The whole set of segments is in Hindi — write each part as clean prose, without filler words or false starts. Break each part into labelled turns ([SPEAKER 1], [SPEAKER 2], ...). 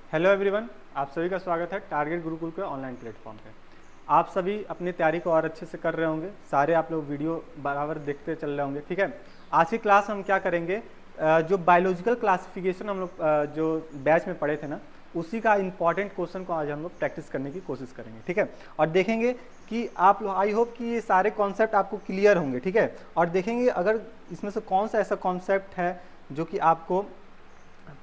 [SPEAKER 1] हेलो एवरीवन, आप सभी का स्वागत है टारगेट गुरुकुल के ऑनलाइन प्लेटफॉर्म पे। आप सभी अपनी तैयारी को और अच्छे से कर रहे होंगे, सारे आप लोग वीडियो बराबर देखते चल रहे होंगे। ठीक है, आज की क्लास हम क्या करेंगे, जो बायोलॉजिकल क्लासिफिकेशन हम लोग जो बैच में पढ़े थे ना, उसी का इंपॉर्टेंट क्वेश्चन को आज हम लोग प्रैक्टिस करने की कोशिश करेंगे। ठीक है, और देखेंगे कि आप लोग, आई होप कि ये सारे कॉन्सेप्ट आपको क्लियर होंगे। ठीक है, और देखेंगे अगर इसमें से कौन सा ऐसा कॉन्सेप्ट है जो कि आपको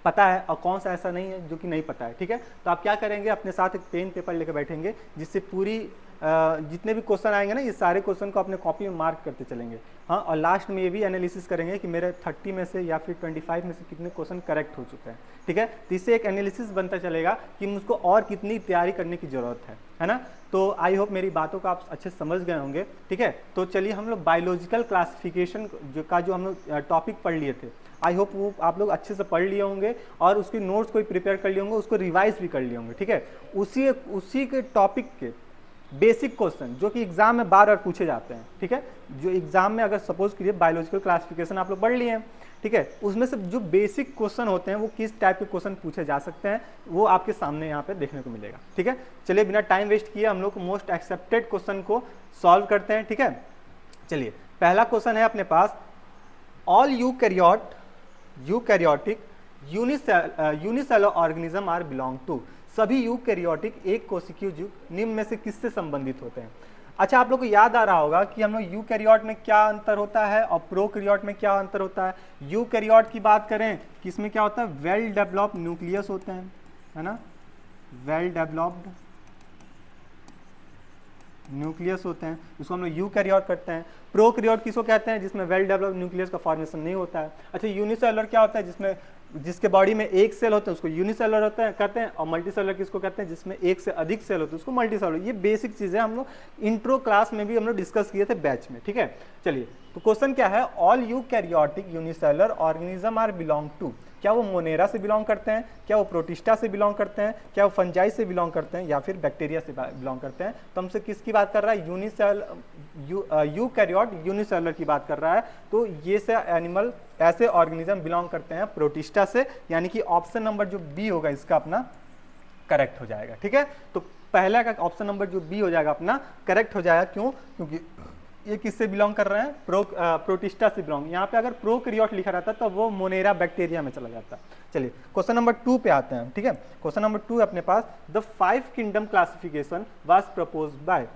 [SPEAKER 1] पता है और कौन सा ऐसा नहीं है जो कि नहीं पता है। ठीक है, तो आप क्या करेंगे, अपने साथ एक पेन पेपर लेकर बैठेंगे, जिससे पूरी जितने भी क्वेश्चन आएंगे ना, ये सारे क्वेश्चन को अपने कॉपी में मार्क करते चलेंगे। हाँ, और लास्ट में ये भी एनालिसिस करेंगे कि मेरे 30 में से या फिर 25 में से कितने क्वेश्चन करेक्ट हो चुके हैं। ठीक है, तो इससे एक एनालिसिस बनता चलेगा कि मुझको और कितनी तैयारी करने की जरूरत है ना। तो आई होप मेरी बातों को आप अच्छे समझ गए होंगे। ठीक है, तो चलिए हम लोग बायोलॉजिकल क्लासिफिकेशन जो हम लोग टॉपिक पढ़ लिए थे, आई होप वो आप लोग अच्छे से पढ़ लिए होंगे और उसके नोट्स को प्रिपेयर कर लिए होंगे, उसको रिवाइज भी कर लिए होंगे। ठीक है, उसी के टॉपिक के बेसिक क्वेश्चन जो कि एग्जाम में बार बार पूछे जाते हैं। ठीक है, जो एग्जाम में अगर सपोज करिए बायोलॉजिकल क्लासिफिकेशन आप लोग पढ़ लिए हैं, ठीक है, उसमें से जो बेसिक क्वेश्चन होते हैं वो किस टाइप के क्वेश्चन पूछे जा सकते हैं, वो आपके सामने यहाँ पे देखने को मिलेगा। ठीक है, चलिए बिना टाइम वेस्ट किए हम लोग मोस्ट एक्सेप्टेड क्वेश्चन को सॉल्व करते हैं। ठीक है, चलिए पहला क्वेश्चन है अपने पास, all eukaryotic unicellular organism are belong to. सभी यूकैरियोटिक एक कोशिकीय जीव निम्न में से किससे संबंधित होते हैं। अच्छा, आप लोग को याद आ रहा होगा कि हम लोग यूकैरियोट में क्या अंतर होता है और प्रोकैरियोट में क्या अंतर होता है। यूकैरियोट की बात करें कि इसमें क्या होता है, वेल डेवलप्ड न्यूक्लियस होते हैं, है ना, वेल डेवलप्ड न्यूक्लियस होते हैं, उसको हम लोग यूकैरियोट करते हैं। प्रोकैरियोट किसको कहते हैं, जिसमें वेल डेवलप्ड न्यूक्लियस का फॉर्मेशन नहीं होता है। अच्छा, यूनिसेलुलर क्या होता है, जिसके बॉडी में एक सेल होते हैं उसको यूनिसेलुलर होते हैं कहते हैं, और मल्टीसेलुलर किसको कहते हैं, जिसमें एक से अधिक सेल होते हैं उसको मल्टीसेलुलर। ये बेसिक चीजें हम लोग इंट्रो क्लास में भी हम लोग डिस्कस किए थे बैच में। ठीक है, चलिए तो क्वेश्चन क्या है, all eukaryotic unicellular organism are belong to. क्या वो मोनेरा से बिलोंग करते हैं, क्या वो प्रोटिस्टा से बिलोंग करते हैं, क्या वो फंजाई से बिलोंग करते हैं, या फिर बैक्टीरिया से बिलोंग करते हैं। तो हमसे किसकी बात कर रहा है, यूकैरियोट यूनिसेलुलर की बात कर रहा है। तो ये से एनिमल ऐसे ऑर्गेनिज्म बिलोंग करते हैं प्रोटिस्टा से, यानी कि ऑप्शन नंबर जो बी होगा इसका अपना करेक्ट हो जाएगा। ठीक है, तो पहला का ऑप्शन नंबर जो बी हो जाएगा अपना करेक्ट हो जाएगा। क्यों, क्योंकि ये किससे बिलोंग कर रहे हैं, प्रोटिस्टा से बिलोंग। यहाँ पे अगर प्रोकैरियोट लिखा रहता तो वो मोनेरा बैक्टीरिया में चला जाता। चलिए क्वेश्चन नंबर 2 पे आते हैं। ठीक है, क्वेश्चन नंबर 2 अपने पास, the 5 kingdom classification was proposed by.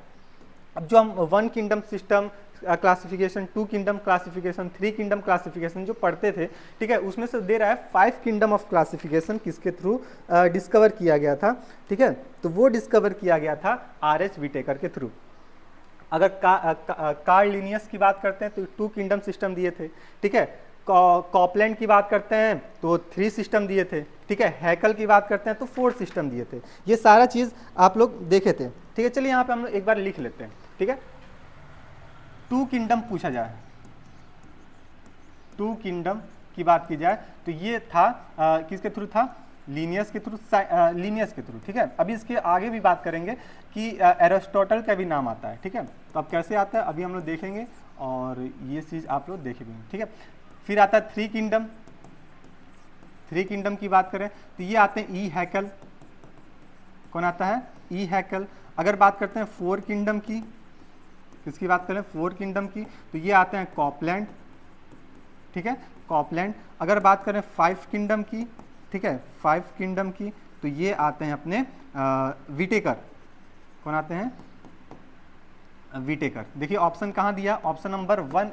[SPEAKER 1] अब जो हम 1 kingdom system classification, 2 kingdom classification, 3 kingdom classification जो पढ़ते थे, ठीक है, उसमें से दे रहा है 5 किंगडम ऑफ क्लासिफिकेशन किसके थ्रू डिस्कवर किया गया था। ठीक है, तो वो डिस्कवर किया गया था आर.एच. विटेकर के थ्रू। अगर कार्ल लिनियस की बात करते हैं तो 2 किंगडम सिस्टम दिए थे। ठीक है, कॉपलैंड की बात करते हैं तो 3 सिस्टम दिए थे। ठीक है, हैकल की बात करते हैं तो 4 सिस्टम दिए थे। ये सारा चीज आप लोग देखे थे। ठीक है, चलिए यहाँ पे हम लोग एक बार लिख लेते हैं। ठीक है, 2 किंगडम पूछा जाए, 2 किंगडम की बात की जाए तो ये था किसके थ्रू था, लीनियस के थ्रू। ठीक है, अभी इसके आगे भी बात करेंगे कि एरिस्टोटल का भी नाम आता है। ठीक है, तो अब कैसे आता है अभी हम लोग देखेंगे और ये चीज आप लोग देखेंगे। ठीक है, फिर आता है 3 किंगडम। 3 किंगडम की बात करें तो ये आते हैं ई हैकल। कौन आता है, ई हैकल। अगर बात करते हैं 4 किंगडम की, किसकी बात करें, 4 किंगडम की, तो ये आते हैं कॉपलैंड। ठीक है, कॉपलैंड। अगर बात करें 5 किंगडम की, ठीक है, 5 किंगडम की, तो ये आते हैं अपने विटेकर। कौन आते हैं, विटेकर। देखिए ऑप्शन कहाँ दिया, ऑप्शन नंबर 1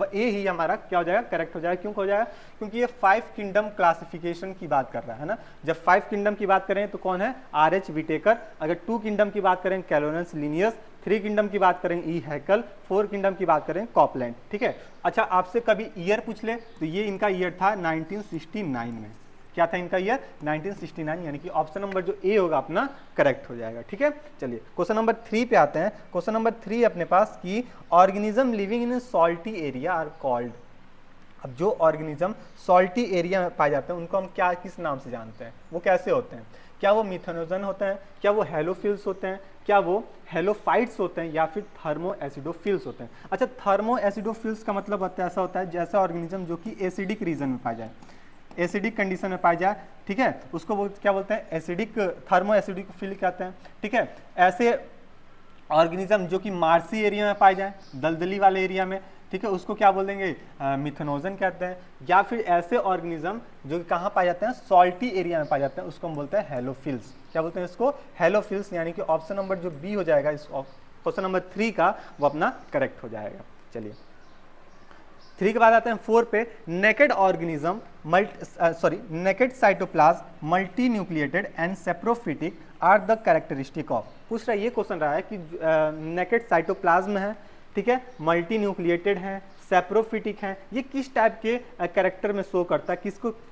[SPEAKER 1] ए ही हमारा क्या हो जाएगा, करेक्ट हो जाएगा। क्यों हो जाएगा, क्योंकि ये 5 किंगडम क्लासिफिकेशन की बात कर रहा है ना। जब 5 किंगडम की बात करें तो कौन है, आर.एच. विटेकर। अगर 2 किंगडम की बात करें कैलोनस लिनियस, 3 किंगडम की बात करें ई हैकल, 4 किंगडम की बात करें कॉपलैंड। ठीक है, अच्छा आपसे कभी ईयर पूछ ले तो ये इनका ईयर था 1969 में। क्या था इनका ईयर, 1969, यानी कि ऑप्शन नंबर जो ए होगा अपना करेक्ट हो जाएगा। ठीक है, चलिए क्वेश्चन नंबर 3 पे आते हैं। क्वेश्चन नंबर 3 अपने पास की, organism living in salty area are called. अब जो ऑर्गेनिज्म सॉल्टी एरिया में पाए जाते हैं उनको हम क्या, किस नाम से जानते हैं, वो कैसे होते हैं, क्या वो मिथेनोजन होते हैं, क्या वो हेलोफिल्स होते हैं, क्या वो हेलोफाइट्स होते हैं, या फिर थर्मो एसिडोफिल्स होते हैं। अच्छा, थर्मो एसिडोफिल्स का मतलब होता है, ऐसा होता है जैसा ऑर्गेनिज्म जो कि एसिडिक रीजन में पाया जाए। एसिडिक कंडीशन में पाया जाए, ठीक है, उसको वो क्या बोलते हैं, एसिडिक, थर्मो एसिडिक फिल कहते हैं, ठीक है। ऐसे ऑर्गेनिज्म जो कि मार्सी एरिया में पाए जाए, दलदली वाले एरिया में, ठीक है, उसको क्या बोल देंगे, मिथेनोजन कहते हैं। या फिर ऐसे ऑर्गेनिज्म जो कि कहाँ पाए जाते हैं, सॉल्टी एरिया में पाए जाते हैं, उसको हम बोलते हैं हेलोफिल्स। क्या बोलते हैं इसको, हेलोफिल्स। यानी कि ऑप्शन नंबर जो बी हो जाएगा इस क्वेश्चन नंबर 3 का, वो अपना करेक्ट हो जाएगा। चलिए 3 के बाद आते हैं 4 पे, naked organism naked cytoplasm multi nucleated and saprophytic are the characteristic of. पूछ रहा है, ये क्वेश्चन रहा है कि नेकेड साइटोप्लाज्म है, ठीक है, मल्टी न्यूक्लिएटेड है, सेप्रोफिटिक है, ये किस टाइप के कैरेक्टर में शो करता है,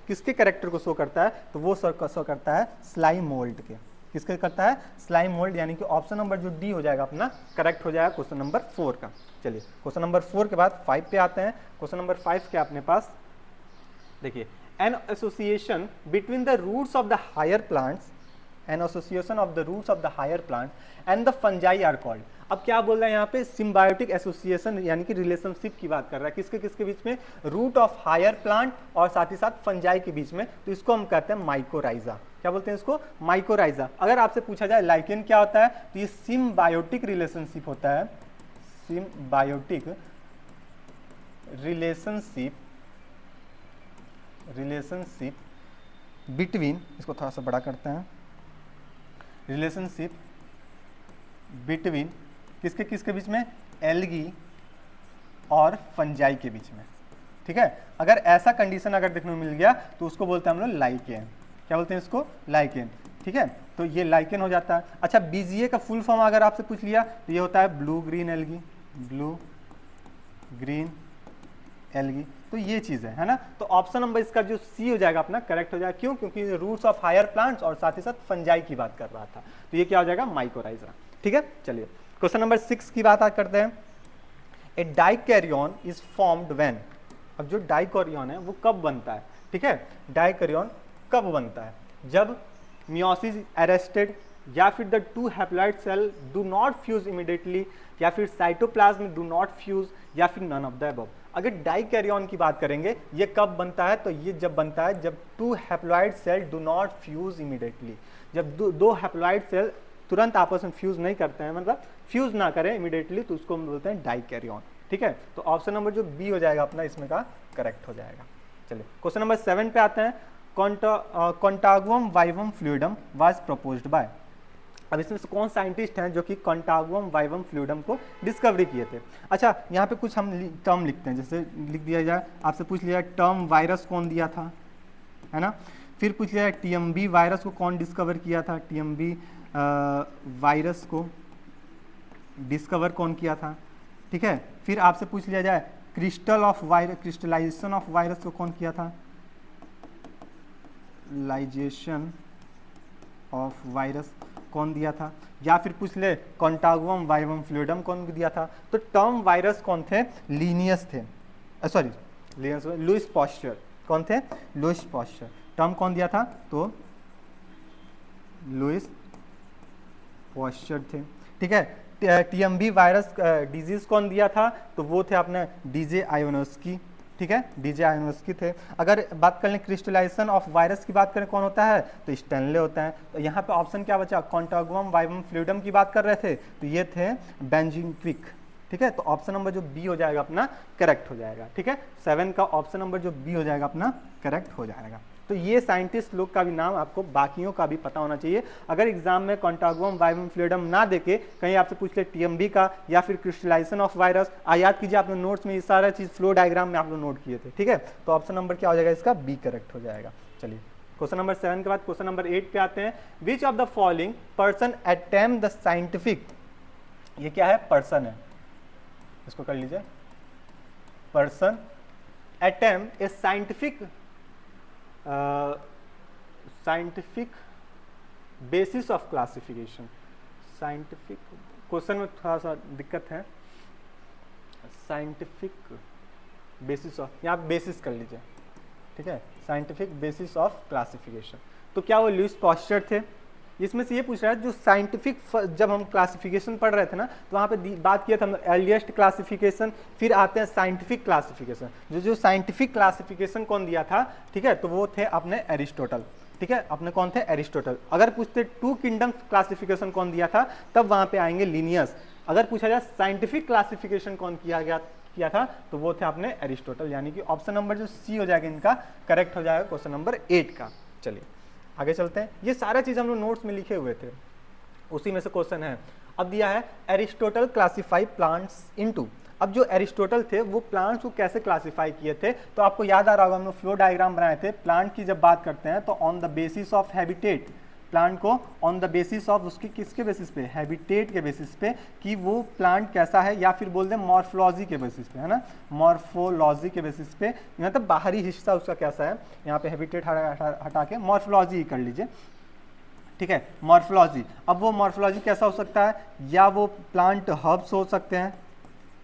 [SPEAKER 1] किसके कैरेक्टर को शो करता है, तो वो शो करता है स्लाइम मोल्ड के। किसके करता है, स्लाइम मोल्ड। यानी कि ऑप्शन नंबर जो डी हो जाएगा अपना करेक्ट हो जाएगा क्वेश्चन नंबर 4 का। चलिए क्वेश्चन नंबर 4 के बाद 5 पे आते हैं। क्वेश्चन नंबर 5 के अपने पास देखिए, an association between the roots of the higher plants, an association of the roots of the higher plant and the fungi are called. अब क्या बोल रहा है यहाँ पे, सिम्बायोटिक एसोसिएशन यानी कि रिलेशनशिप की बात कर रहा है, किसके किसके बीच में, रूट ऑफ हायर प्लांट और साथ ही साथ फंजाई के बीच में, तो इसको हम कहते हैं माइकोराइजा। क्या बोलते हैं इसको, माइकोराइजा। अगर आपसे पूछा जाए लाइकेन क्या होता है, तो ये सिम्बायोटिक रिलेशनशिप होता है, सिम्बायोटिक रिलेशनशिप बिटवीन, इसको थोड़ा सा बड़ा करते हैं, रिलेशनशिप बिटवीन किसके किसके बीच में, एल्गी और फंजाई के बीच में, ठीक है। अगर ऐसा कंडीशन अगर देखने को मिल गया तो उसको बोलते हैं हम लोग लाइकेन। क्या बोलते हैं इसको, लाइकेन, ठीक है। तो ये लाइकेन हो जाता है। अच्छा, बीजीए का फुल फॉर्म अगर आपसे पूछ लिया तो ये होता है blue green algae, blue green algae. तो ये चीज़ है ना। तो ऑप्शन नंबर इसका जो सी हो जाएगा अपना करेक्ट हो जाएगा। क्यों, क्योंकि रूट्स ऑफ हायर प्लांट्स और साथ ही साथ फंजाई की बात कर रहा था, तो ये क्या हो जाएगा, माइकोराइजा, ठीक है। चलिए क्वेश्चन नंबर 6 की बात करते हैं। ए डाइकैरियन इज फॉर्म्ड व्हेन। अब जो डाइकैरियन है वो कब बनता है, ठीक है, डाइकैरियन कब बनता है, जब मियोसिस अरेस्टेड, या फिर the two haploid cell do not fuse immediately, या फिर साइटोप्लाज्म डू नॉट फ्यूज, या फिर नन ऑफ द अबव। अगर डाइकैरियन की बात करेंगे ये कब बनता है, तो ये जब बनता है जब two haploid cell do not fuse immediately. जब दो हैप्लॉइड सेल तुरंत आपस में फ्यूज नहीं करते हैं, मतलब फ्यूज ना करें इमीडिएटली, तो उसको हम बोलते हैं डाइकैरियन, ठीक है। तो ऑप्शन नंबर जो बी हो जाएगा अपना इसमें का करेक्ट हो जाएगा। चलिए क्वेश्चन नंबर 7 पे आते हैं। Contagium vivum fluidum was proposed by. अब इसमें से कौन साइंटिस्ट हैं जो कि कॉन्टागुअम वाइवम फ्लूइडम को डिस्कवरी किए थे। अच्छा, यहाँ पे कुछ हम टर्म लिखते हैं, जैसे लिख दिया जाए, आपसे पूछ लिया टर्म वायरस कौन दिया था, है ना। फिर पूछ लिया टीएमबी वायरस को कौन डिस्कवर किया था, टीएमबी वायरस को डिस्कवर कौन किया था, ठीक है। फिर आपसे पूछ लिया जाए क्रिस्टलाइजेशन ऑफ वायरस को कौन किया था, लाइजेशन ऑफ वायरस कौन दिया था। या फिर पूछ ले कॉन्टागुअम वाइवम फ्लूइडम कौन दिया था। तो टर्म वायरस कौन थे, लीनियस थे, सॉरी लीनियस, लुइस पास्चर। कौन थे, लुइस पास्चर। टर्म कौन दिया था, तो लुइस पास्चर थे, ठीक है। टीएमबी वायरस डिजीज कौन दिया था, तो वो थे अपने डीजे आयोनोस्की, ठीक है, डीजे आयोनोस्की थे। अगर बात कर लें क्रिस्टलाइजेशन ऑफ वायरस की बात करें कौन होता है, तो स्टैनले होता है। तो यहाँ पे ऑप्शन क्या बचा, कॉन्टागुअम वाइवम फ्लूइडम की बात कर रहे थे, तो ये थे बेंजिंक्विक, ठीक है। तो ऑप्शन नंबर जो बी हो जाएगा अपना करेक्ट हो जाएगा, ठीक है। 7 का ऑप्शन नंबर जो बी हो जाएगा अपना करेक्ट हो जाएगा। तो ये साइंटिस्ट लोग का भी नाम आपको बाकियों का भी पता होना चाहिए। अगर एग्जाम में कॉन्टागुअम वाइवम फ्लूइडम ना देके कहीं आपसे पूछ ले टीएमबी का या फिर क्रिस्टलाइजेशन ऑफ वायरस, याद कीजिए आपने नोट्स में ये सारा चीज फ्लो डायग्राम में आप लोग नोट किए थे, ठीक है। तो ऑप्शन नंबर क्या हो जाएगा इसका, बी करेक्ट हो जाएगा। चलिए क्वेश्चन नंबर 7 के बाद क्वेश्चन नंबर 8 पे आते हैं। Which of the following person attempt the scientific, ये क्या है, पर्सन है, इसको कर लीजिए, person attempt A scientific basis of classification. Scientific question में थोड़ा सा दिक्कत है, साइंटिफिक बेसिस ऑफ, यहाँ बेसिस कर लीजिए, ठीक है, साइंटिफिक बेसिस ऑफ क्लासिफिकेशन। तो क्या वो लुइस पास्चर थे, इसमें से ये पूछ रहा है जो साइंटिफिक, जब हम क्लासिफिकेशन पढ़ रहे थे ना तो वहाँ पे बात किया था हम अर्लीस्ट क्लासिफिकेशन, फिर आते हैं साइंटिफिक क्लासिफिकेशन। जो साइंटिफिक क्लासिफिकेशन कौन दिया था, ठीक है, तो वो थे अपने एरिस्टोटल, ठीक है, अपने कौन थे, एरिस्टोटल। अगर पूछते टू किंगडम क्लासिफिकेशन कौन दिया था, तब वहाँ पे आएंगे लिनियस। अगर पूछा जाए साइंटिफिक क्लासिफिकेशन कौन किया था, तो वो थे अपने एरिस्टोटल, यानी कि ऑप्शन नंबर जो सी हो जाएगा इनका करेक्ट हो जाएगा क्वेश्चन नंबर 8 का। चलिए आगे चलते हैं। ये सारा चीज हम लोग नोट्स में लिखे हुए थे, उसी में से क्वेश्चन है। अब दिया है एरिस्टोटल क्लासिफाई प्लांट्स इनटू। अब जो एरिस्टोटल थे वो प्लांट्स को कैसे क्लासिफाई किए थे, तो आपको याद आ रहा होगा हम लोग फ्लो डायग्राम बनाए थे। प्लांट की जब बात करते हैं तो on the basis of habitat, plant को ऑन द बेसिस ऑफ उसकी किसके बेसिस पे, हैबिटेट के बेसिस पे, कि वो प्लांट कैसा है, या फिर बोल दें मॉर्फोलॉजी के बेसिस पे, है ना, मॉर्फोलॉजी के बेसिस पे, मतलब बाहरी हिस्सा उसका कैसा है। यहाँ पे हैबिटेट हटा के मॉर्फोलॉजी ही कर लीजिए, ठीक है, मॉर्फोलॉजी। अब वो मॉर्फोलॉजी कैसा हो सकता है, या वो प्लांट हर्ब्स हो सकते हैं,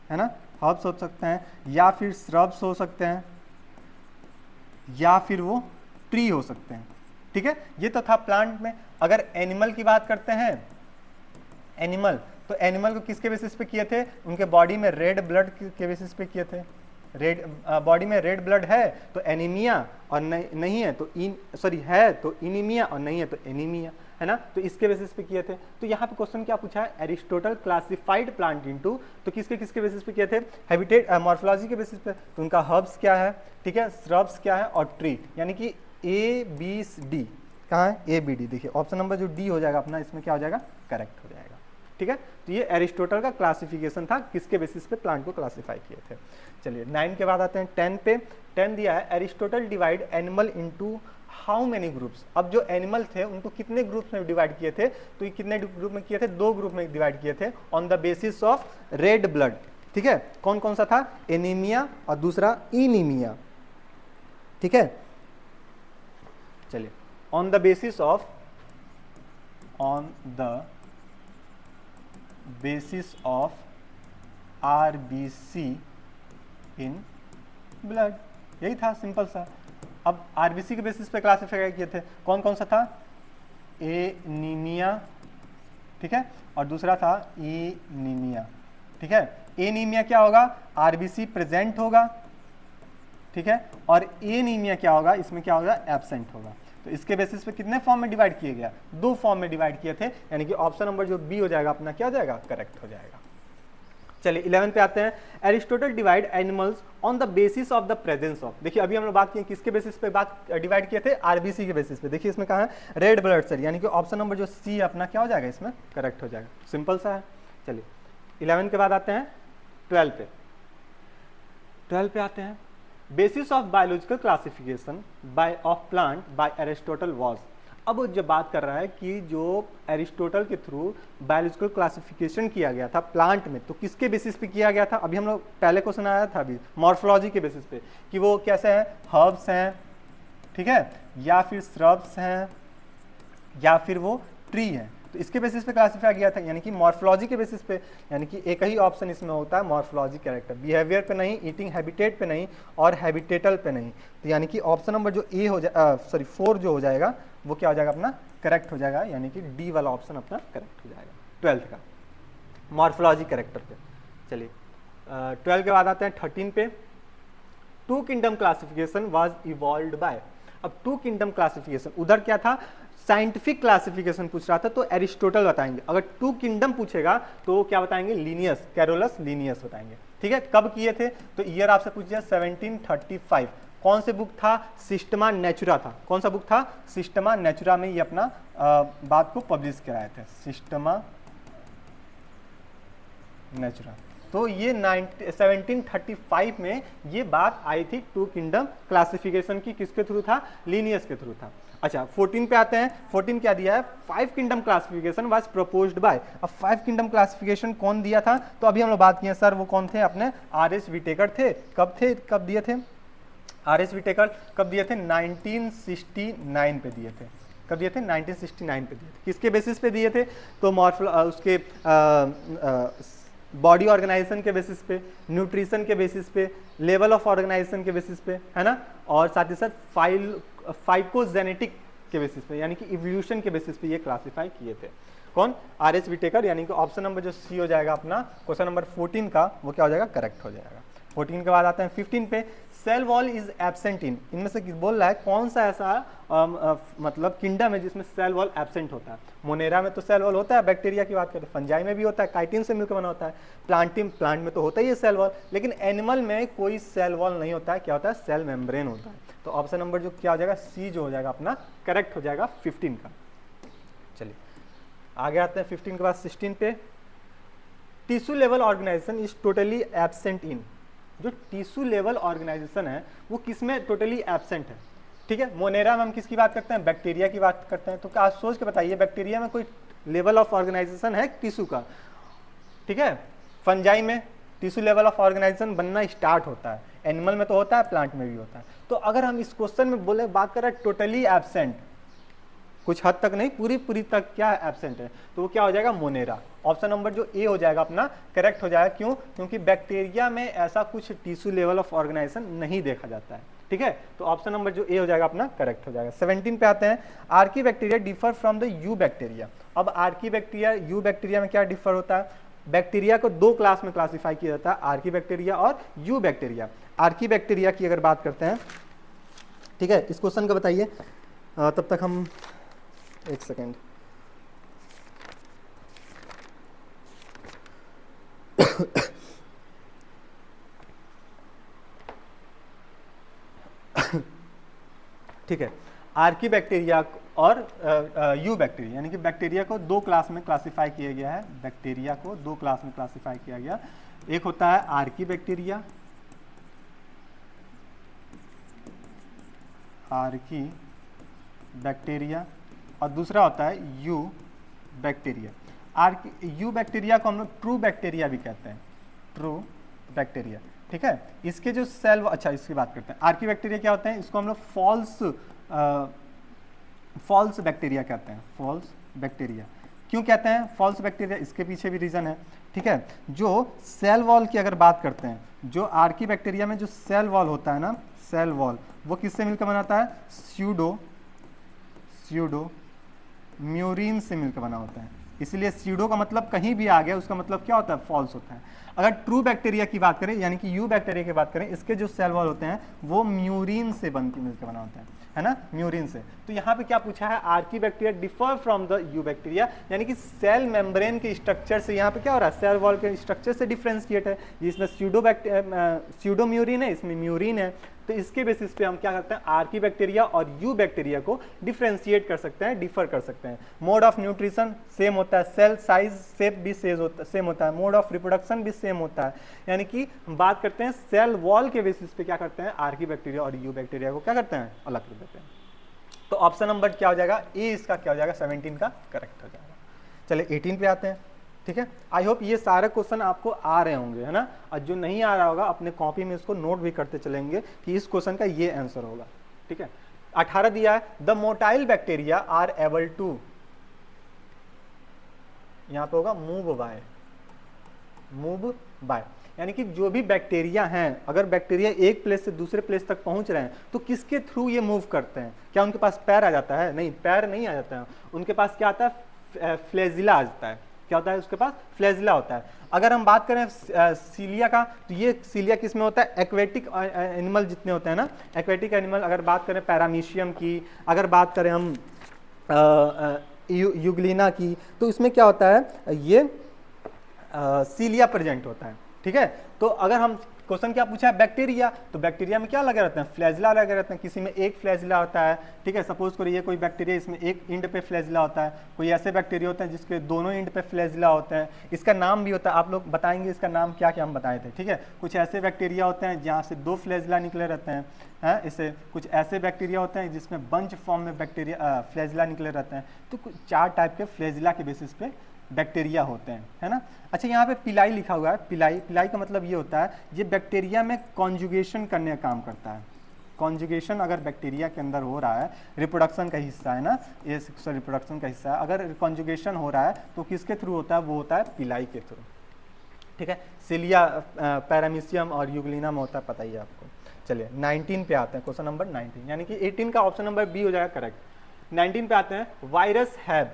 [SPEAKER 1] है ना, हर्ब्स हो सकते हैं, या फिर श्रब्स हो सकते हैं, या फिर वो ट्री हो सकते हैं, ठीक है। ये तो था प्लांट में। अगर एनिमल की बात करते हैं, एनिमल, तो एनिमल को किसके बेसिस पे किए थे, उनके बॉडी में रेड ब्लड के बेसिस पे किए थे। रेड बॉडी में रेड ब्लड है तो एनीमिया, और नहीं है तो है तो इनीमिया, और नहीं है तो एनीमिया, है ना, तो इसके बेसिस पे किए थे। तो यहाँ पे क्वेश्चन क्या पूछा है, एरिस्टोटल क्लासिफाइड प्लांट इनटू, तो किसके बेसिस पे किए थे, हैबिटेट मॉर्फोलॉजी के बेसिस पे। तो उनका हर्ब्स क्या है, ठीक है, श्रब्स क्या है, और ट्री, यानी कि ए बी डी, कहाँ है, ए बी डी, देखिए ऑप्शन नंबर जो डी हो जाएगा अपना, इसमें क्या हो जाएगा, करेक्ट हो जाएगा, ठीक है। तो ये एरिस्टोटल का क्लासिफिकेशन था, किसके बेसिस पे प्लांट को क्लासिफाई किए थे। चलिए 9 के बाद आते हैं 10 पे। 10 दिया है Aristotle divide animal into how many groups. अब जो एनिमल थे उनको कितने ग्रुप्स में डिवाइड किए थे, तो ये कितने ग्रुप में किए थे, 2 ग्रुप में डिवाइड किए थे, on the basis of red blood, ठीक है। कौन कौन सा था, एनीमिया और दूसरा इनीमिया, ठीक है। चलिए on the basis of RBC in blood, यही था सिंपल सा। अब आरबीसी के बेसिस पे क्लासिफाई किए थे, कौन कौन सा था, एनीमिया, ठीक है, और दूसरा था इनीमिया, ठीक है। एनीमिया क्या होगा, आरबीसी प्रेजेंट होगा, ठीक है, और एनीमिया क्या होगा, इसमें क्या होगा, एब्सेंट होगा। तो इसके बेसिस पे कितने फॉर्म में डिवाइड किए गया, 2 फॉर्म में डिवाइड किए थे, यानी कि ऑप्शन नंबर जो बी हो जाएगा अपना क्या हो जाएगा, करेक्ट हो जाएगा। चलिए 11 पे आते हैं, Aristotle divide animals on the basis of the presence of. देखिए अभी हम लोग बात किए किसके बेसिस पे बात डिवाइड किए थे, आरबीसी के बेसिस पे। देखिए इसमें कहा है रेड ब्लड सेल, यानी कि ऑप्शन नंबर जो सी अपना क्या हो जाएगा, इसमें करेक्ट हो जाएगा, सिंपल सा है। चलिए 11 के बाद आते हैं 12 पे। 12 पे आते हैं, basis of biological classification bye of plant by Aristotle was. अब जब बात कर रहा है कि जो एरिस्टोटल के थ्रू बायोलॉजिकल क्लासिफिकेशन किया गया था प्लांट में, तो किसके बेसिस पे किया गया था, अभी हम लोग पहले क्वेश्चन आया था अभी मॉर्फोलॉजी के बेसिस पे, कि वो कैसे हैं, हर्ब्स हैं, ठीक है, या फिर श्रब्स हैं, या फिर वो ट्री हैं। तो इसके बेसिस पे क्लासिफाई किया था, यानी कि मॉर्फोलॉजी के बेसिस पे, यानी कि एक ही ऑप्शन इसमें होता है मॉर्फोलॉजी कैरेक्टर, बिहेवियर पे नहीं, ईटिंग हैबिटेट पे नहीं, और हैबिटेटल पे नहीं। तो यानी कि ऑप्शन नंबर जो ए हो जाए, सॉरी 4 जो हो जाएगा वो क्या हो जाएगा अपना, करेक्ट हो जाएगा, यानी कि डी वाला ऑप्शन अपना करेक्ट हो जाएगा 12th का, मॉर्फोलॉजी कैरेक्टर पे। चलिए 12 के बाद आते हैं 13 पे, 2 kingdom classification was evolved by. अब 2 किंगडम क्लासिफिकेशन, उधर क्या था, साइंटिफिक क्लासिफिकेशन पूछ रहा था तो एरिस्टोटल बताएंगे। अगर 2 किंगडम पूछेगा तो क्या बताएंगे, लीनियस, कैरोलस लीनियस बताएंगे, ठीक है। कब किए थे, तो ईयर आपसे पूछ दिया 1735। कौन से बुक था, सिस्टमा नेचुरा था। कौन सा बुक था, सिस्टमा नेचुरा में ये अपना बात को पब्लिश कराए थे, सिस्टमा नेचुरा। तो ये 1735 में ये बात आई थी 2 किंगडम क्लासिफिकेशन की, किसके थ्रू था, लीनियस के थ्रू था। अच्छा 14 पे आते हैं, 14 क्या दिया है, 5 kingdom classification was proposed by. अब 5 किंगडम क्लासिफिकेशन कौन दिया था, तो अभी हम लोग बात किए सर वो कौन थे, अपने RS विटेकर थे। कब दिए थे, RS विटेकर कब दिए थे, 1969 पे दिए थे। कब दिए थे, 1969 पे दिए थे। किसके बेसिस पे दिए थे, तो उसके बॉडी ऑर्गेनाइजेशन के बेसिस पे, न्यूट्रिशन के बेसिस पे, लेवल ऑफ ऑर्गेनाइजेशन के बेसिस पे, है ना, और साथ ही साथ फाइकोजेनेटिक के बेसिस पे, यानी कि इवोल्यूशन के बेसिस पे ये क्लासिफाई किए थे। कौन? आर.एच. विटेकर, यानी कि ऑप्शन नंबर जो सी हो जाएगा अपना क्वेश्चन नंबर 14 का, वो क्या हो जाएगा? करेक्ट हो जाएगा। 14 के बाद आते हैं 15 पे, cell wall is absent in, इनमें से बोल रहा है कौन सा ऐसा मतलब किंगडम है जिसमें सेल वॉल एब्सेंट होता है? मोनेरा में तो सेल वॉल होता है, बैक्टीरिया की बात करें, फंजाई में भी होता है, काइटिन से मिलकर बना होता है, प्लांट में तो होता ही है सेल वॉल, लेकिन एनिमल में कोई सेल वॉल नहीं होता है, क्या होता है? सेल मेम्ब्रेन होता है। तो ऑप्शन नंबर जो क्या हो जाएगा? सी जो हो जाएगा अपना करेक्ट हो जाएगा 15 का। चलिए आगे आते हैं 15 के बाद 16 पे, tissue level organization is totally absent in, जो टिश्यू लेवल ऑर्गेनाइजेशन है वो किसमें टोटली एब्सेंट है? ठीक है, मोनेरा में हम किसकी बात करते हैं? बैक्टीरिया की बात करते हैं। तो क्या सोच के बताइए, बैक्टीरिया में कोई लेवल ऑफ ऑर्गेनाइजेशन है टिश्यू का? ठीक है, फंजाई में टिश्यू लेवल ऑफ ऑर्गेनाइजेशन बनना स्टार्ट होता है, एनिमल में तो होता है, प्लांट में भी होता है। तो अगर हम इस क्वेश्चन में बोले बात करें टोटली एब्सेंट, कुछ हद तक नहीं, पूरी तक क्या एब्सेंट है, तो वो क्या हो जाएगा? मोनेरा। ऑप्शन नंबर जो ए हो जाएगा अपना करेक्ट हो जाएगा। क्यों? क्योंकि बैक्टीरिया में ऐसा कुछ टिश्यू लेवल ऑफ ऑर्गेनाइजेशन नहीं देखा जाता है। ठीक है, तो ऑप्शन नंबर जो ए हो जाएगा अपना करेक्ट हो जाएगा। 17 पे आते हैं, Archie bacteria differ from the you bacteria. अब आर्की बैक्टीरिया यू बैक्टीरिया में क्या डिफर होता है? बैक्टीरिया को दो क्लास में क्लासिफाई किया जाता है, आर्की बैक्टीरिया और यू बैक्टीरिया। आर्की बैक्टीरिया की अगर बात करते हैं, ठीक है, इस क्वेश्चन का बताइए, तब तक हम एक सेकेंड, ठीक है, आर्की बैक्टीरिया और यू बैक्टीरिया, यानी कि बैक्टीरिया को दो क्लास में क्लासिफाई किया गया है। बैक्टीरिया को दो क्लास में क्लासिफाई किया गया, एक होता है आर्की बैक्टीरिया, आर्की बैक्टीरिया, और दूसरा होता है यू बैक्टीरिया। यू बैक्टीरिया को हम लोग ट्रू बैक्टीरिया भी कहते हैं, ट्रू बैक्टीरिया। ठीक है, इसके जो सेल, अच्छा इसकी बात करते हैं। आर्की बैक्टीरिया क्या होते हैं? इसको हम लोग फॉल्स बैक्टीरिया कहते हैं, फॉल्स बैक्टीरिया। क्यों कहते हैं फॉल्स बैक्टीरिया? इसके पीछे भी रीजन है। ठीक है, जो सेल वॉल की अगर बात करते हैं, जो आर्की बैक्टीरिया में जो सेल वॉल होता है ना, सेल वॉल, वो किससे मिलकर बनाता है? स्यूडो म्यूरिन से मिलकर बना होता है। इसलिए स्यूडो का मतलब कहीं भी आ गया, उसका मतलब क्या होता है? फॉल्स होता है। अगर ट्रू बैक्टीरिया की बात करें, यानी कि यू बैक्टीरिया की बात करें, इसके जो सेल वॉल होते हैं वो म्यूरिन से बनकर मिलकर बना होता है ना, म्यूरिन से। तो यहाँ पे क्या पूछा है? Archie bacteria differ from the you bacteria, यानी कि सेल मेम्ब्रेन के स्ट्रक्चर से यहाँ पे क्या हो रहा है? सेल वॉल के स्ट्रक्चर से डिफ्रेंशिएट है। जिसमें स्यूडो म्यूरिन है, इसमें म्यूरिन है। तो इसके बेसिस पे हम क्या करते हैं? आर्की बैक्टीरिया और यू बैक्टीरिया को डिफ्रेंशिएट कर सकते हैं, डिफर कर सकते हैं। मोड ऑफ न्यूट्रिशन सेम होता है, सेल साइज शेप भी सेम होता है, मोड ऑफ रिप्रोडक्शन भी सेम होता है। यानी कि हम बात करते हैं सेल वॉल के बेसिस पे क्या करते हैं? आर्की बैक्टीरिया और यू बैक्टीरिया को क्या करते हैं? अलग कर देते हैं। तो ऑप्शन नंबर क्या हो जाएगा? ए इसका क्या हो जाएगा? 17 का करेक्ट हो जाएगा। चलिए 18 पे आते हैं। ठीक है, आई होप ये सारे क्वेश्चन आपको आ रहे होंगे, है ना। और जो नहीं आ रहा होगा अपने कॉपी में इसको नोट भी करते चलेंगे कि इस क्वेश्चन का ये आंसर होगा। ठीक है, 18 दिया है, the motile bacteria are able to, यहां पे होगा मूव बाय, यानी कि जो भी बैक्टीरिया हैं, अगर बैक्टीरिया एक प्लेस से दूसरे प्लेस तक पहुंच रहे हैं तो किसके थ्रू ये मूव करते हैं? क्या उनके पास पैर आ जाता है? नहीं, पैर नहीं आ जाता है। उनके पास क्या आता है? फ्लैजिला आ जाता है। क्या होता है? उसके पास फ्लैजिला होता है। अगर हम बात करें सीलिया का, तो ये सीलिया किस में होता है? एक्वेटिक एनिमल जितने होते हैं ना, एक्वेटिक एनिमल, अगर बात करें पैरामीशियम की, अगर बात करें हम यूग्लिना की, तो इसमें क्या होता है? ये सीलिया प्रेजेंट होता है। ठीक है, तो अगर हम क्वेश्चन क्या पूछा है? बैक्टीरिया, तो बैक्टीरिया में क्या लगे रहते हैं? फ्लैजिला लगे रहते हैं। किसी में एक फ्लैजिला होता है। ठीक है, सपोज करिए कोई बैक्टीरिया, इसमें एक इंड पे फ्लैजिला होता है, कोई ऐसे बैक्टीरिया होते हैं जिसके दोनों इंड पे फ्लैजिला होते हैं। इसका नाम भी होता है, आप लोग बताएंगे इसका नाम क्या क्या हम बताए थे। ठीक है, कुछ ऐसे बैक्टीरिया होते हैं जहाँ से दो फ्लैजिला निकले रहते हैं, है इससे। कुछ ऐसे बैक्टीरिया होते हैं जिसमें बंच फॉर्म में बैक्टीरिया फ्लैजिला निकले रहते हैं। तो कुछ 4 टाइप के फ्लैजिला के बेसिस पे बैक्टीरिया होते हैं, है ना। अच्छा, यहाँ पे पिलाई लिखा हुआ है। पिलाई का मतलब ये होता है, ये बैक्टीरिया में कॉन्जुगेशन करने का काम करता है। कॉन्जुगेशन अगर बैक्टीरिया के अंदर हो रहा है, रिप्रोडक्शन का हिस्सा है ना, ये सेक्सुअल रिप्रोडक्शन का हिस्सा है, अगर कॉन्जुगेशन हो रहा है तो किसके थ्रू होता है? वो होता है पिलाई के थ्रू। ठीक है, सिलिया, पैरामीशियम और यूग्लिना में होता है, पता ही है आपको। चलिए 19 पे आते हैं, क्वेश्चन नंबर 19, यानी कि 18 का ऑप्शन नंबर बी हो जाएगा करेक्ट। 19 पे आते हैं, वायरस हैव।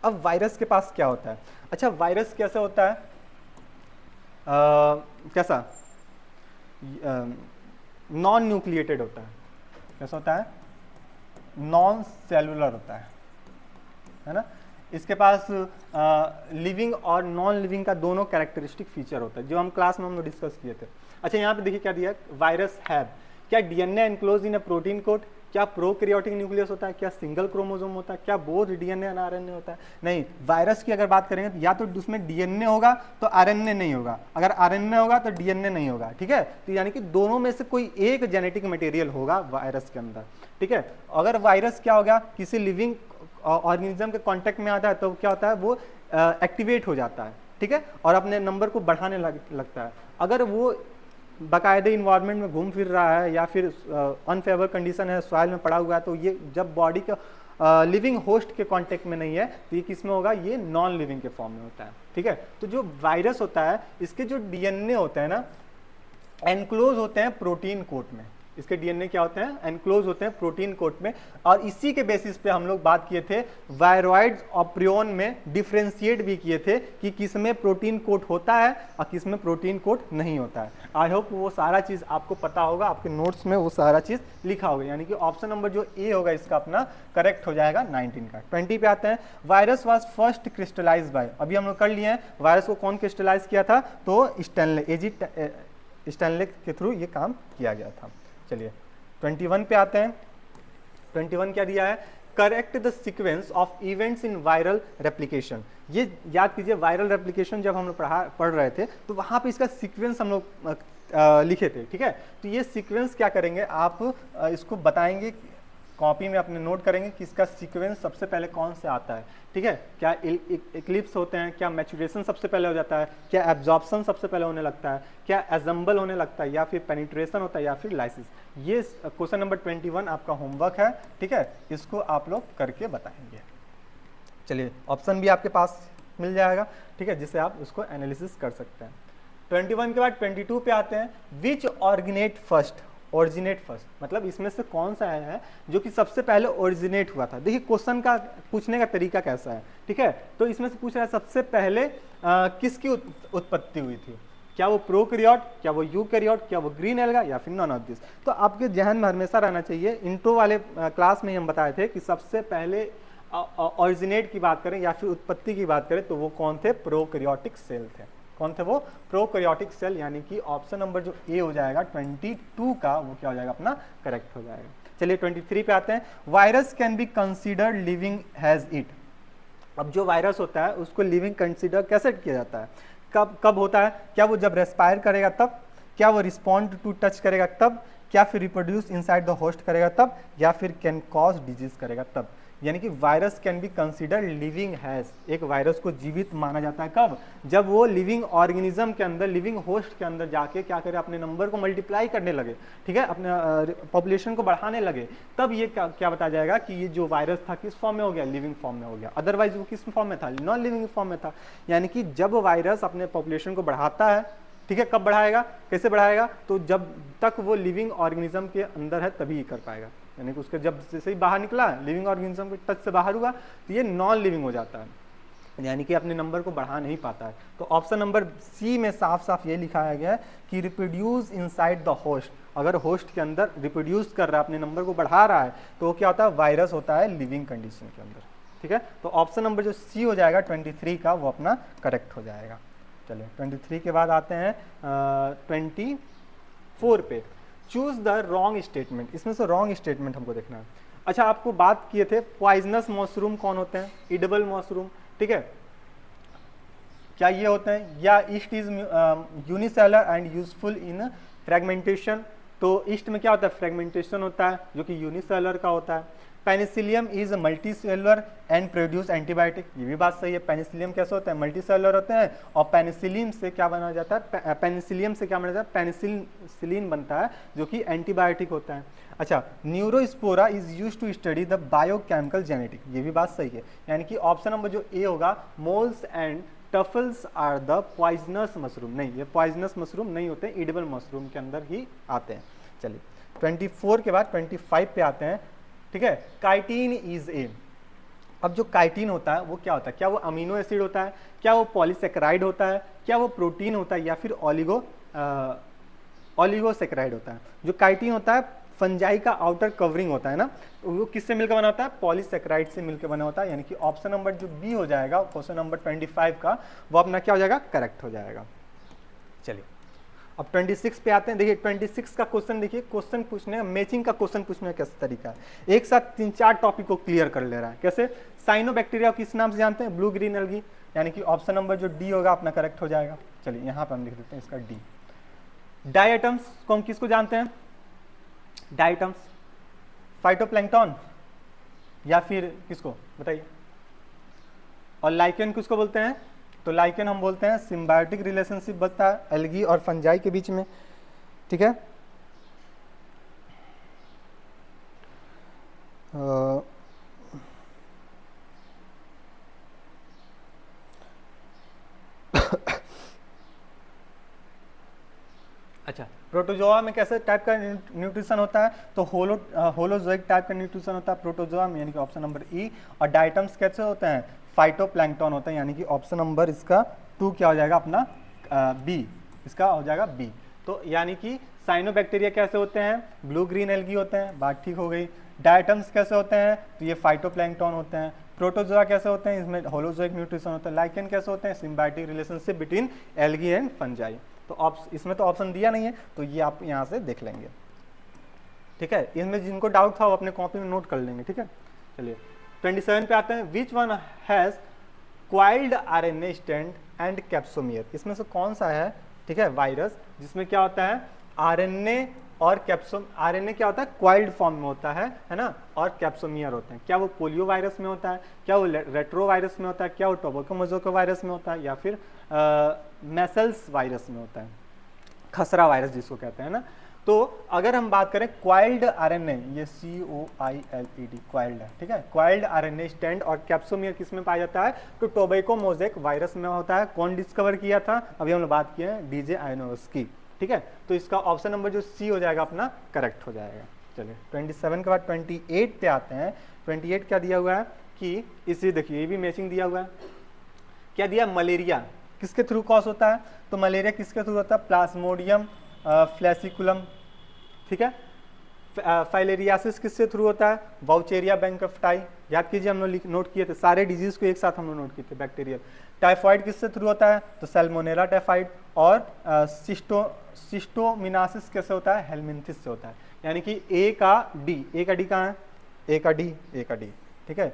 [SPEAKER 1] अब वायरस के पास क्या होता है? अच्छा, वायरस कैसा होता है? कैसा? नॉन न्यूक्लिएटेड होता है। कैसा होता है? नॉन सेलुलर होता है ना। इसके पास लिविंग और नॉन लिविंग का दोनों कैरेक्टरिस्टिक फीचर होता है, जो हम क्लास में हम लोग डिस्कस किए थे। अच्छा, यहाँ पे देखिए क्या दिया, वायरस हैव। क्या DNA enclose in a protein code? क्या प्रोकैरियोटिक न्यूक्लियस होता है? क्या सिंगल क्रोमोसोम होता है? क्या बोथ डीएनए और आरएनए होता है? नहीं। वायरस की अगर बात करेंगे तो या तो उसमें डीएनए होगा तो आरएनए नहीं होगा, अगर आरएनए होगा तो डीएनए नहीं होगा, ठीक है। तो यानी कि दोनों में से कोई एक जेनेटिक मटेरियल होगा वायरस के अंदर, ठीक है। अगर वायरस क्या होगा, किसी लिविंग ऑर्गेनिज्म के कांटेक्ट में आता है तो क्या होता है, वो एक्टिवेट हो जाता है, ठीक है, और अपने नंबर को बढ़ाने लगता है। अगर वो बाकायदे इन्वायरमेंट में घूम फिर रहा है या फिर अनफेवर कंडीशन है, सॉइल में पड़ा हुआ है, तो ये जब बॉडी का लिविंग होस्ट के कांटेक्ट में नहीं है तो ये किस में होगा, ये नॉन लिविंग के फॉर्म में होता है, ठीक है। तो जो वायरस होता है, इसके जो डीएनए होते हैं ना, एनक्लोज होते हैं प्रोटीन कोट में। इसके डीएनए क्या होते हैं, एनक्लोज होते हैं प्रोटीन कोट में। और इसी के बेसिस पे हम लोग बात किए थे वायरॉइड्स और प्रियोन में डिफ्रेंशिएट भी किए थे कि किस में प्रोटीन कोट होता है और किस में प्रोटीन कोट नहीं होता है। आई होप वो सारा चीज़ आपको पता होगा, आपके नोट्स में वो सारा चीज़ लिखा होगा, यानी कि ऑप्शन नंबर जो ए होगा इसका अपना करेक्ट हो जाएगा 19 का। 20 पे आते हैं, virus was first crystallize by. अभी हम लोग कर लिए हैं, वायरस को कौन क्रिस्टलाइज किया था, तो स्टैनले के थ्रू ये काम किया गया था। चलिए 21 पे आते हैं। 21 क्या दिया है, correct the sequence of events in viral replication. ये याद कीजिए, वायरल रेप्लिकेशन जब हम लोग पढ़ रहे थे तो वहाँ पे इसका सीक्वेंस हम लोग लिखे थे, ठीक है। तो ये सीक्वेंस क्या करेंगे, आप इसको बताएंगे, कॉपी में अपने नोट करेंगे कि इसका सीक्वेंस सबसे पहले कौन से आता है, ठीक है। क्या इक्लिप्स होते हैं, क्या मैचुरेशन सबसे पहले हो जाता है, क्या एब्जॉर्प्शन सबसे पहले होने लगता है, क्या एजम्बल होने लगता है, या फिर पेनिट्रेशन होता है, या फिर लाइसिस। ये क्वेश्चन नंबर 21 आपका होमवर्क है, ठीक है, इसको आप लोग करके बताएंगे। चलिए ऑप्शन भी आपके पास मिल जाएगा, ठीक है, जिससे आप उसको एनालिसिस कर सकते हैं। 21 के बाद 22 पे आते हैं, विच ऑर्गेनेट फर्स्ट, ओरिजिनेट फर्स्ट, मतलब इसमें से कौन सा है जो कि सबसे पहले ओरिजिनेट हुआ था। देखिए क्वेश्चन का पूछने का तरीका कैसा है, ठीक है। तो इसमें से पूछ रहा है सबसे पहले किसकी उत्पत्ति हुई थी, क्या वो प्रोकैरियोट, क्या वो यूकैरियोट, क्या वो ग्रीन एल्गा, या फिर नॉन ऑफ दिस। तो आपके जहन में हमेशा रहना चाहिए, इंट्रो वाले क्लास में हम बताए थे कि सबसे पहले ओरिजिनेट की बात करें या फिर उत्पत्ति की बात करें तो वो कौन थे, प्रोकैरियोटिक सेल थे। कौन थे वो, प्रोकैरियोटिक सेल, यानी कि ऑप्शन नंबर जो ए हो जाएगा 22 का, वो क्या हो जाएगा अपना करेक्ट हो जाएगा। चलिए 23 पे आते हैं, virus can be considered living has it. अब जो वायरस होता है उसको लिविंग कंसीडर कैसे किया जाता है, कब कब होता है, क्या वो जब रेस्पायर करेगा तब, क्या वो रिस्पॉन्ड टू टच करेगा तब, क्या फिर रिप्रोड्यूस इनसाइड द होस्ट करेगा तब, या फिर कैन कॉज डिजीज करेगा तब। यानी कि virus can be consider living has, एक वायरस को जीवित माना जाता है कब, जब वो लिविंग ऑर्गेनिज्म के अंदर, लिविंग होस्ट के अंदर जाके क्या करे, अपने नंबर को मल्टीप्लाई करने लगे, ठीक है, अपने पॉपुलेशन को बढ़ाने लगे, तब ये क्या बताया जाएगा कि ये जो वायरस था किस फॉर्म में हो गया, लिविंग फॉर्म में हो गया। अदरवाइज वो किस फॉर्म में था, नॉन लिविंग फॉर्म में था। यानी कि जब वायरस अपने पॉपुलेशन को बढ़ाता है, ठीक है, कब बढ़ाएगा, कैसे बढ़ाएगा, तो जब तक वो लिविंग ऑर्गेनिज्म के अंदर है तभी ये कर पाएगा। यानी कि उसके जब जैसे ही बाहर निकला, लिविंग ऑर्गेनिज्म के टच से बाहर हुआ, तो ये नॉन लिविंग हो जाता है, यानी कि अपने नंबर को बढ़ा नहीं पाता है। तो ऑप्शन नंबर सी में साफ साफ ये लिखाया गया है कि रिप्रोड्यूस इनसाइड द होस्ट। अगर होस्ट के अंदर रिप्रोड्यूस कर रहा है, अपने नंबर को बढ़ा रहा है, तो वो क्या होता है, वायरस होता है लिविंग कंडीशन के अंदर, ठीक है। तो ऑप्शन नंबर जो सी हो जाएगा 23 का, वो अपना करेक्ट हो जाएगा। चलिए 23 के बाद आते हैं 24 पे, चूज द रॉन्ग स्टेटमेंट। इसमें से रॉन्ग स्टेटमेंट हमको देखना है। अच्छा, आपको बात किए थे पॉइजनस मशरूम कौन होते हैं, इडेबल मशरूम, ठीक है, क्या ये होते हैं, या east is unicellular and useful in fragmentation. तो ईस्ट में क्या होता है, फ्रेगमेंटेशन होता है जो कि यूनिसेलर का होता है। Penicillium is multicellular and produce antibiotic, ये भी बात सही है। पेनिसिलियम कैसे होता है, मल्टीसेलुलर होते हैं, और पेनिसिलिन से क्या बना जाता है, पेनिसिलियम से क्या बना जाता है, पेनिसिलिन बनता है जो कि एंटीबायोटिक होता है। अच्छा, Neurospora is use to study the biochemical genetic, ये भी बात सही है। यानी कि ऑप्शन नंबर जो ए होगा, moles and truffles are the poisonous mushroom, नहीं, ये पॉइजनस मशरूम नहीं होते, एडिबल मशरूम के अंदर ही आते हैं। चलिए 24 के बाद 25 पे आते हैं, ठीक है, काइटिन इज ए। अब जो काइटिन होता है वो क्या होता है, क्या वो अमीनो एसिड होता है, क्या वो पॉलीसेकेराइड होता है, क्या वो प्रोटीन होता है, या फिर ऑलिगोसेकेराइड होता है। जो काइटिन होता है फंजाई का आउटर कवरिंग होता है ना, वो किससे मिलकर बना होता है, पॉलीसेकेराइड से मिलकर बना होता है। यानी कि ऑप्शन नंबर जो बी हो जाएगा क्वेश्चन नंबर 25 का, वो अपना क्या हो जाएगा, करेक्ट हो जाएगा। चलिए अब 26 पे आते हैं। देखिए 26 का क्वेश्चन, देखिए क्वेश्चन पूछने का, मैचिंग का क्वेश्चन पूछने का कैसा तरीका है, एक साथ 3-4 टॉपिक को क्लियर कर ले रहा है। कैसे, साइनोबैक्टीरिया किस नाम से जानते हैं, ब्लू ग्रीन एल्गी। यानी कि ऑप्शन नंबर जो डी होगा अपना करेक्ट हो जाएगा। चलिए यहाँ पे हम लिख देते हैं इसका डी। डायटम्स को हम किसको जानते हैं, डायटम्स फाइटोप्लैंक्टन या फिर किसको बताइए। और लाइकेन किसको बोलते हैं, तो लाइकेन हम बोलते हैं सिम्बायोटिक रिलेशनशिप बनता है एल्गी और फंजाई के बीच में। ठीक है, अच्छा प्रोटोजोआ में कैसे टाइप का न्यूट्रिशन होता है, तो होलोजोइक टाइप का न्यूट्रिशन होता है प्रोटोजोआ में, यानी कि ऑप्शन नंबर ई। और डायटम्स कैसे होते हैं, फाइटोप्लैंक्टन होता है, यानी कि ऑप्शन नंबर इसका 2 क्या हो जाएगा अपना, बी, इसका हो जाएगा बी। तो यानी कि साइनोबैक्टीरिया कैसे होते हैं, ब्लू ग्रीन एल्गी होते हैं, बात ठीक हो गई। डायटम्स कैसे होते हैं, तो ये फाइटोप्लैंक्टन होते हैं। प्रोटोजोआ कैसे होते हैं, इसमें होलोजोइक न्यूट्रिशन होता है। लाइकेन कैसे होते हैं, symbiotic relationship between algae and fungi. तो इसमें तो ऑप्शन दिया नहीं है, तो ये आप यहाँ से देख लेंगे। ठीक है, इसमें जिनको डाउट था वो अपने कॉपी में नोट कर लेंगे। ठीक है, चलिए 27 पे आते हैं। Which one has coiled RNA stand and capsomere, इसमें से कौन सा है, ठीक है, वायरस जिसमें क्या होता है आरएनए और कैप्सोम, आरएनए क्या होता है क्वाइल्ड फॉर्म में होता है ना, और कैप्सोमियर होते हैं। क्या वो पोलियो वायरस में होता है, क्या वो रेट्रो वायरस में होता है, क्या वो टोबैको वायरस में होता है, या फिर मेसल्स वायरस में होता है, खसरा वायरस जिसको कहते हैं ना। तो अगर हम बात करें क्वाइल्ड आरएनए, ये COILED क्वाइल्ड है। ठीक है, क्वाइल्ड आरएनए स्टैंड और कैप्सोमियर किस में पाया जाता है, तो टोबैको मोज़ेक वायरस में होता है। कौन डिस्कवर किया था, अभी हम लोग बात किए हैं DJ आयनोव्स्की। ठीक है, तो इसका ऑप्शन नंबर जो सी हो जाएगा अपना करेक्ट हो जाएगा। चलिए 27 के बाद 28 पे आते हैं। 28 क्या दिया हुआ है कि इसी देखिए ये भी मैचिंग दिया हुआ है। क्या दिया, मलेरिया किसके थ्रू कॉज होता है, तो मलेरिया किसके थ्रू होता है, प्लाज्मोडियम फ्लैसिकुलम। ठीक है, फाइलेरियासिस किससे थ्रू होता है, वाउचेरिया बैंकफ्टाई। याद कीजिए हम लोग नोट किए थे सारे डिजीज को एक साथ हम लोग नोट किए थे, बैक्टीरियल। टाइफाइड किससे थ्रू होता है, तो सैल्मोनेला टाइफाइड। और सिस्टोमिनासिस कैसे होता है, हेलमिंथिस से होता है। यानी कि ए का डी, ए का डी कहाँ है, ए का डी, ए का डी। ठीक है,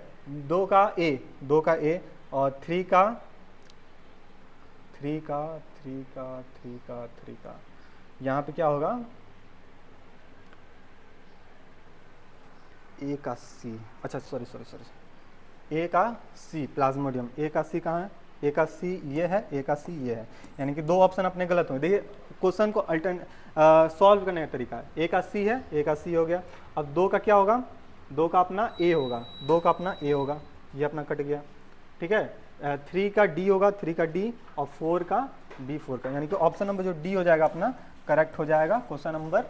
[SPEAKER 1] 2 का ए और 3 का यहाँ पे क्या होगा, ए का सी, अच्छा सॉरी, ए का सी प्लाज्मोडियम, ए का सी कहाँ है, ए का सी ये है, ए का सी ये है। यानी कि 2 ऑप्शन अपने गलत हुए। देखिए क्वेश्चन को सॉल्व करने का तरीका है, ए का सी है, ए का सी हो गया। अब 2 का क्या होगा, 2 का अपना ए होगा, 2 का अपना ए होगा, ये अपना कट गया। ठीक है, 3 का डी होगा, 3 का डी, और 4 का बी, 4 का। यानी कि ऑप्शन नंबर जो डी हो जाएगा अपना करेक्ट हो जाएगा क्वेश्चन नंबर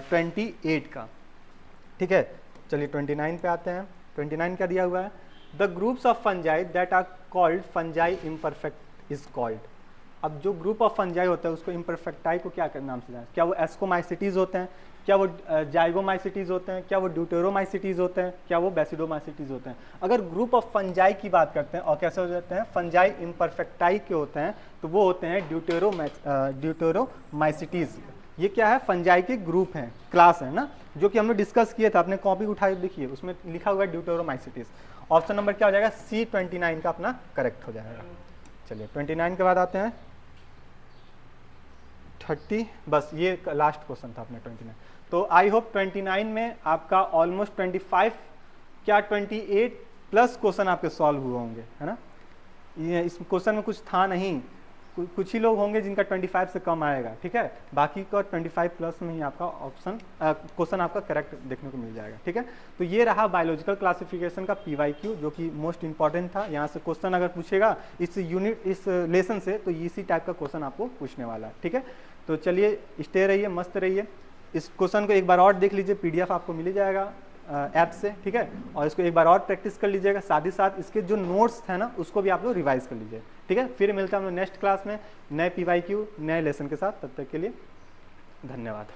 [SPEAKER 1] 28 का। ठीक है, चलिए 29 पे आते हैं। 29 क्या दिया हुआ है, the groups of fungi that are called fungi imperfect is called. अब जो ग्रुप ऑफ फंजाई होता है उसको इम्परफेक्टाई को क्या नाम से जाना, क्या वो एस्कोमाइसिटीज होते हैं, क्या वो जाइगोमाइसिटीज होते हैं, क्या वो ड्यूटेरोमाइसिटीज होते हैं, क्या वो बेसिडोमाइसिटीज होते हैं। अगर ग्रुप ऑफ फंजाई की बात करते हैं और कैसे हो जाते हैं, फंजाई इम्परफेक्टाई के होते हैं, तो वो होते हैं ड्यूटेरोमाइसिटीज। ये क्या है, फंजाई के ग्रुप हैं, क्लास है ना, जो कि हमने डिस्कस किए थे। आपने कॉपी उठाई देखिए, उसमें लिखा हुआ है ड्यूटेरोमाइसिटीज। ऑप्शन नंबर क्या हो जाएगा, C29 का अपना करेक्ट हो जाएगा। चलिए 29 के बाद आते हैं 30, बस ये लास्ट क्वेश्चन था अपने 29। तो आई होप 29 में आपका ऑलमोस्ट 25 क्या 28 प्लस क्वेश्चन आपके सॉल्व हुए होंगे, है ना। ये इस क्वेश्चन में कुछ था नहीं, कुछ ही लोग होंगे जिनका 25 से कम आएगा। ठीक है, बाकी का 25 प्लस में ही आपका ऑप्शन क्वेश्चन आपका करेक्ट देखने को मिल जाएगा। ठीक है, तो ये रहा बायोलॉजिकल क्लासिफिकेशन का PYQ, जो कि मोस्ट इंपॉर्टेंट था। यहाँ से क्वेश्चन अगर पूछेगा इस लेसन से, तो इसी टाइप का क्वेश्चन आपको पूछने वाला है। ठीक है, तो चलिए स्टे रहिए, मस्त रहिए। इस क्वेश्चन को एक बार और देख लीजिए, PDF आपको मिल जाएगा ऐप से, ठीक है। और इसको एक बार और प्रैक्टिस कर लीजिएगा, साथ ही साथ इसके जो नोट्स है ना उसको भी आप लोग रिवाइज कर लीजिए, ठीक है। फिर मिलते हैं हम लोग नेक्स्ट क्लास में नए PYQ नए लेसन के साथ। तब तक के लिए धन्यवाद।